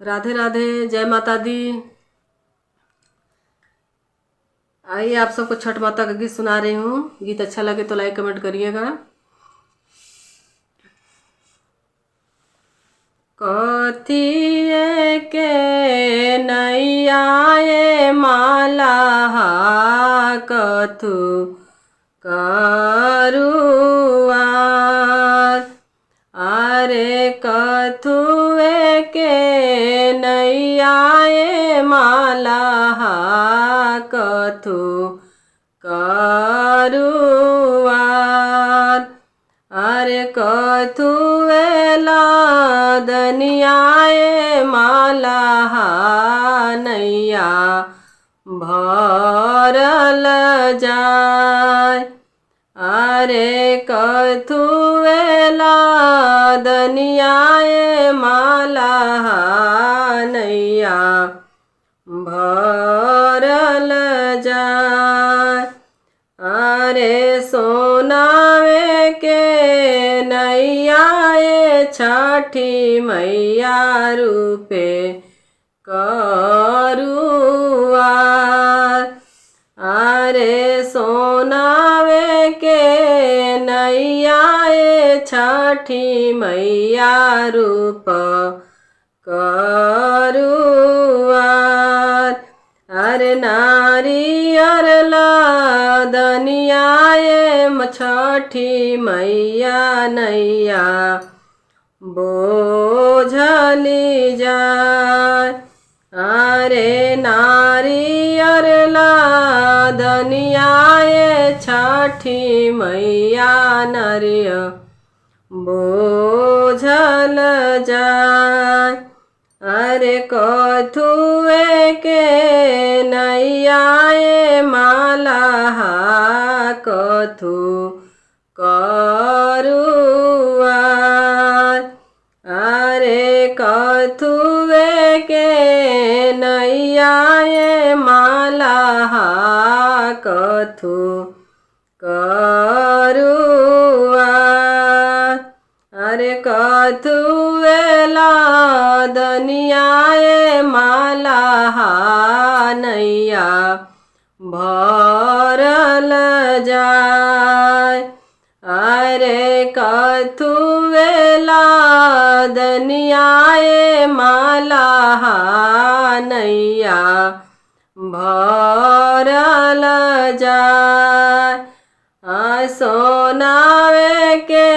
राधे राधे, जय माता दी। आइए आप सबको छठ माता का गीत सुना रही हूँ। गीत अच्छा लगे तो लाइक कमेंट करिएगा। कथिए के नैया ये माला कथु करुआर। अरे कथुए के नैया ये माला कथु करुआर। अरे कथुए लादनिया ये माला नैया भरल जाय। अरे कथुए लादनिया ये माला नैया भरल जाय। अरे सोनावे के नैया ये छठी मैया रूपे करुआर। अरे सोनावे के नैया ये छठी मैया रूप करुआर। अरे नारियर लादनिया ये छठी मैया नैया बोझली जाय। अरे नारियर लादनिया ये छठी मैया नरिय बोझल जाय। अरे कथुए के नैया ये माला कथु करुआर। अरे कथुए के नैया ये माला कथु करुआर। अरे कथुए लादनिया ये माला नैया भरल जाय। अरे कथुए लादनिया ये माला नैया भरल जाय। सोनावे के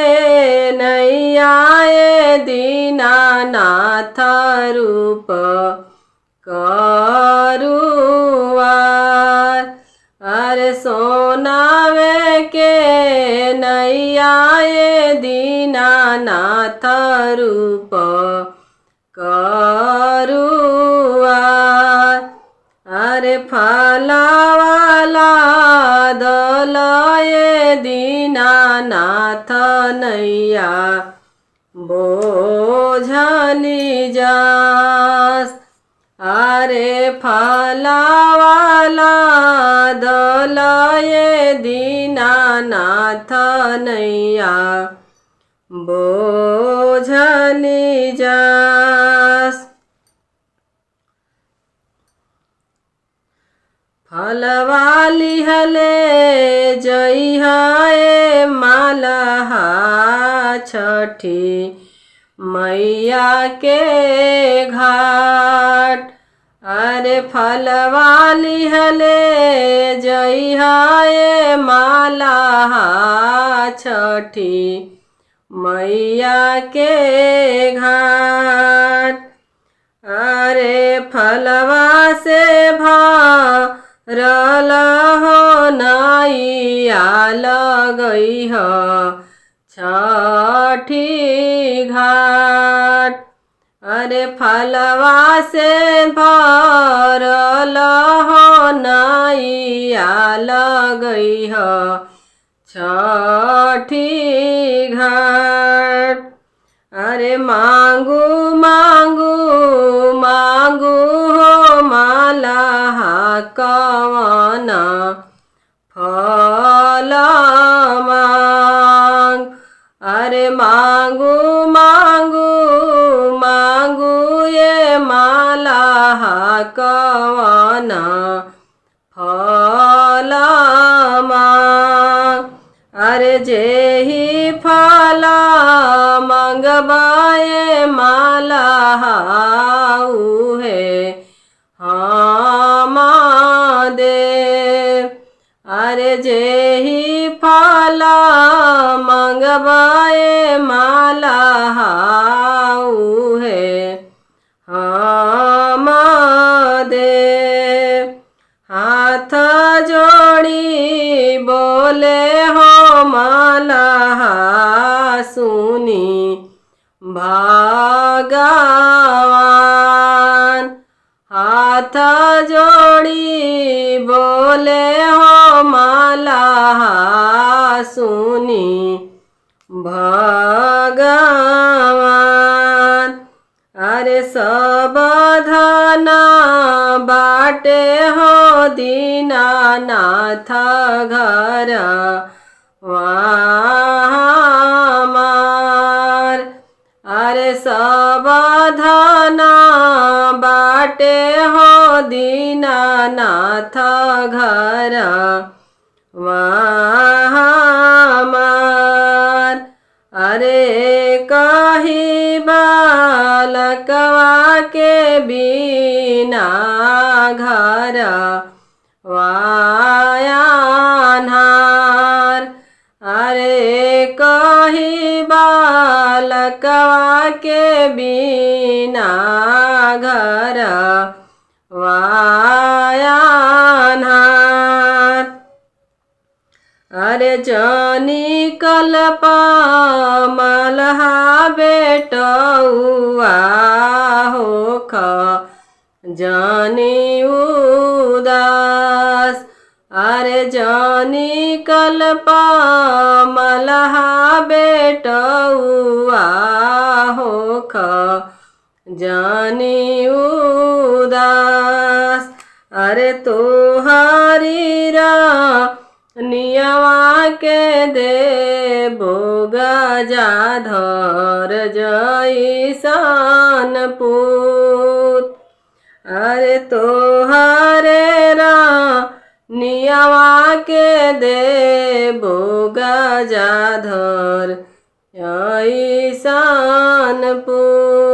नैया ये दीनानाथ रूप करुआर। अरे सोनावे के नैया ये दीनानाथ रूप करुआर। अरे फलावाला दलये दीनानाथ नैया बोझली जास। अरे फलावाला दलये दीनानाथ नैया बोझली जास। फलवाली हले जइहा ए माला छठी मैया के घाट। अरे फलवाली हले जइहा ए माला छठी मैया के घाट। अरे फलवा से भरल हो नैया लगई ह छठी घाट। अरे फलवा से भरल हो नैया लगई ह छठी घाट। अरे मांगू मांगू मांगू हो माला कवन फल मांग। अरे मांगू मांगू मांगू ये जेहि फला मंगवाए माला उहे हम दे। हाथ जोड़ी बोले हो माला सुनी भगवान। हाथ जोड़ी बोले हो माला सुनी भगवान। अरे सब धना बाटे हो दीनानाथ घर हमार। अरे सब धना बाटे हो दीनानाथ घर हमार। अरे कही बालकवा के बिना घर वायान्हार। अरे कही बालकवा के बिना घर वायान्हार। अरे जानी कल्पा मलहा बेटौआ होख जानी उदास। अरे जानी कल्पा मलहा बेटौआ होख जानी उदास। अरे तोहारी नियवा के देबो गजाधर जैसन पूत। अरे तोहरे नियवा के देबो गजाधर ऐसन पूत।